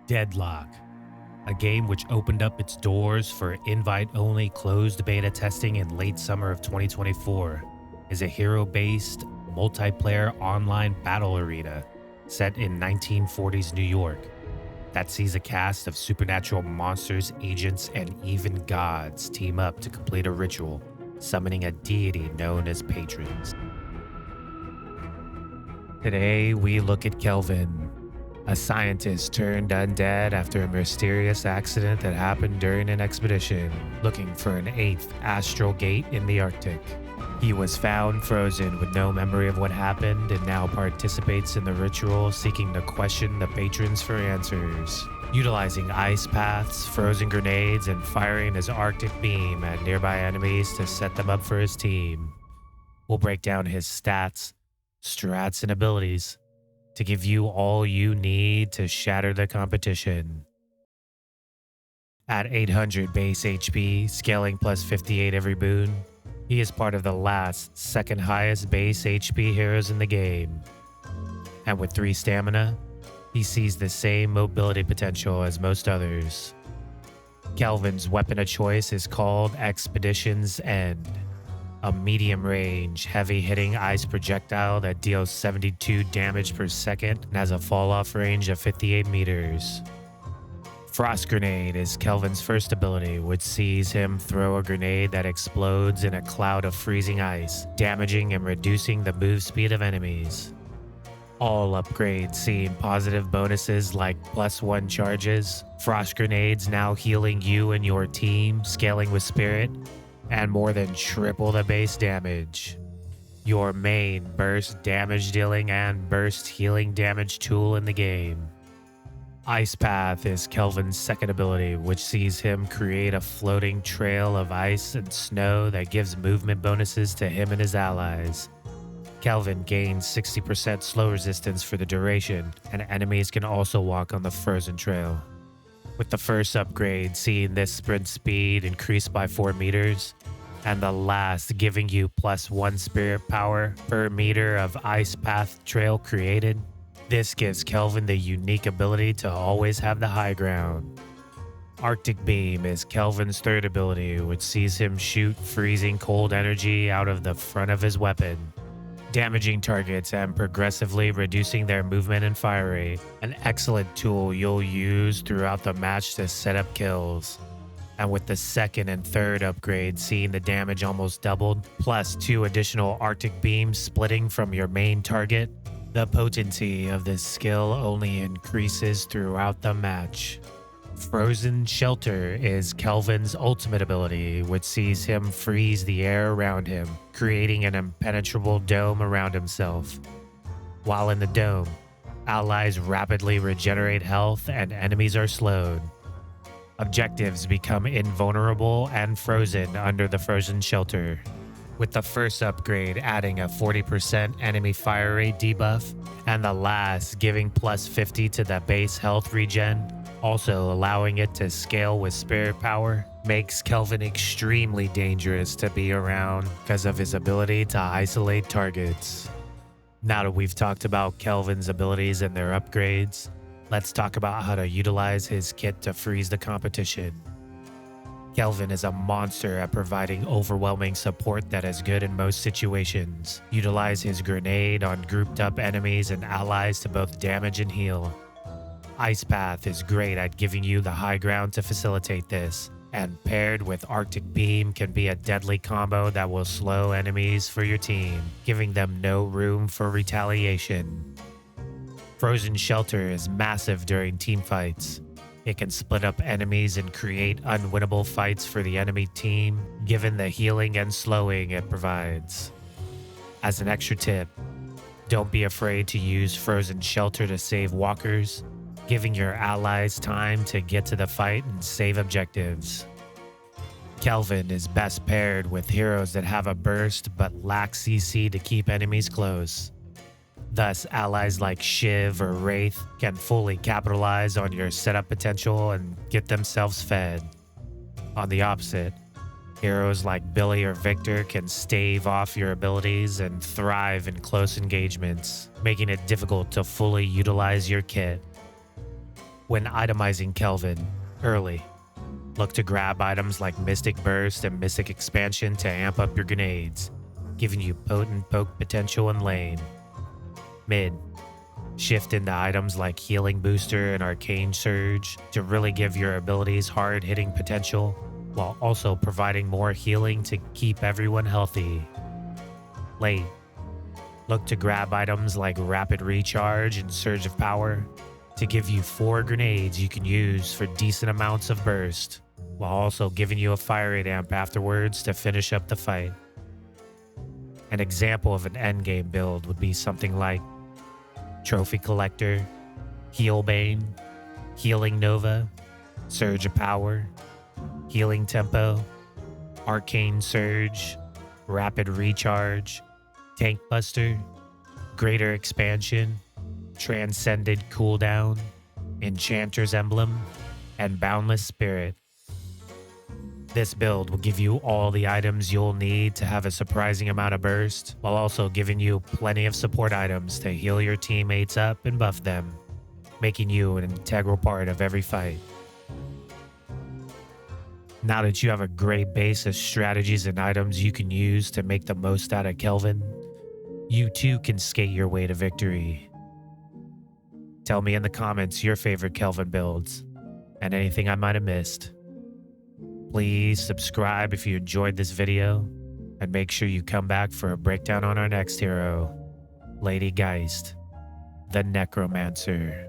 Deadlock, a game which opened up its doors for invite-only closed beta testing in late summer of 2024, is a hero-based, multiplayer online battle arena set in 1940s New York that sees a cast of supernatural monsters, agents, and even gods team up to complete a ritual, summoning a deity known as patrons. Today, we look at Kelvin, a scientist turned undead after a mysterious accident that happened during an expedition looking for an 8th Astral Gate in the Arctic. He was found frozen with no memory of what happened and now participates in the ritual, seeking to question the patrons for answers. Utilizing ice paths, frozen grenades, and firing his Arctic beam at nearby enemies to set them up for his team. We'll break down his stats, strats, and abilities to give you all you need to shatter the competition. At 800 base HP, scaling plus 58 every boon, he is part of the last, second highest base HP heroes in the game. And with 3 stamina, he sees the same mobility potential as most others. Kelvin's weapon of choice is called Expedition's End, a medium-range, heavy-hitting ice projectile that deals 72 damage per second and has a fall-off range of 58 meters. Frost Grenade is Kelvin's first ability, which sees him throw a grenade that explodes in a cloud of freezing ice, damaging and reducing the move speed of enemies. All upgrades seeing positive bonuses like +1 charges, Frost Grenades now healing you and your team, scaling with Spirit, and more than triple the base damage. Your main burst damage dealing and burst healing damage tool in the game. Ice Path is Kelvin's second ability, which sees him create a floating trail of ice and snow that gives movement bonuses to him and his allies. Kelvin gains 60% slow resistance for the duration, and enemies can also walk on the frozen trail. With the first upgrade seeing this sprint speed increased by 4 meters, and the last giving you +1 spirit power per meter of ice path trail created, this gives Kelvin the unique ability to always have the high ground. Arctic Beam is Kelvin's third ability, which sees him shoot freezing cold energy out of the front of his weapon, damaging targets and progressively reducing their movement and fire rate, an excellent tool you'll use throughout the match to set up kills. And with the second and third upgrade seeing the damage almost doubled, plus 2 additional Arctic beams splitting from your main target, the potency of this skill only increases throughout the match. Frozen Shelter is Kelvin's ultimate ability, which sees him freeze the air around him, creating an impenetrable dome around himself. While in the dome, allies rapidly regenerate health and enemies are slowed. Objectives become invulnerable and frozen under the Frozen Shelter, with the first upgrade adding a 40% enemy fire rate debuff, and the last giving +50 to the base health regen, also allowing it to scale with spirit power, makes Kelvin extremely dangerous to be around because of his ability to isolate targets. Now that we've talked about Kelvin's abilities and their upgrades, let's talk about how to utilize his kit to freeze the competition. Kelvin is a monster at providing overwhelming support that is good in most situations. Utilize his grenade on grouped up enemies and allies to both damage and heal. Ice Path is great at giving you the high ground to facilitate this, and paired with Arctic Beam can be a deadly combo that will slow enemies for your team, giving them no room for retaliation. Frozen Shelter is massive during team fights. It can split up enemies and create unwinnable fights for the enemy team, given the healing and slowing it provides. As an extra tip, don't be afraid to use Frozen Shelter to save walkers, giving your allies time to get to the fight and save objectives. Kelvin is best paired with heroes that have a burst but lack CC to keep enemies close. Thus, allies like Shiv or Wraith can fully capitalize on your setup potential and get themselves fed. On the opposite, heroes like Billy or Victor can stave off your abilities and thrive in close engagements, making it difficult to fully utilize your kit. When itemizing Kelvin, early, look to grab items like Mystic Burst and Mystic Expansion to amp up your grenades, giving you potent poke potential in lane. Mid, shift into items like Healing Booster and Arcane Surge to really give your abilities hard-hitting potential, while also providing more healing to keep everyone healthy. Late, look to grab items like Rapid Recharge and Surge of Power to give you 4 grenades you can use for decent amounts of burst, while also giving you a fire rate amp afterwards to finish up the fight. An example of an endgame build would be something like Trophy Collector, Heal Bane, Healing Nova, Surge of Power, Healing Tempo, Arcane Surge, Rapid Recharge, Tank Buster, Greater Expansion, Transcended Cooldown, Enchanter's Emblem, and Boundless Spirit. This build will give you all the items you'll need to have a surprising amount of burst, while also giving you plenty of support items to heal your teammates up and buff them, making you an integral part of every fight. Now that you have a great base of strategies and items you can use to make the most out of Kelvin, you too can skate your way to victory. Tell me in the comments your favorite Kelvin builds and anything I might have missed. Please subscribe if you enjoyed this video, and make sure you come back for a breakdown on our next hero, Lady Geist, the Necromancer.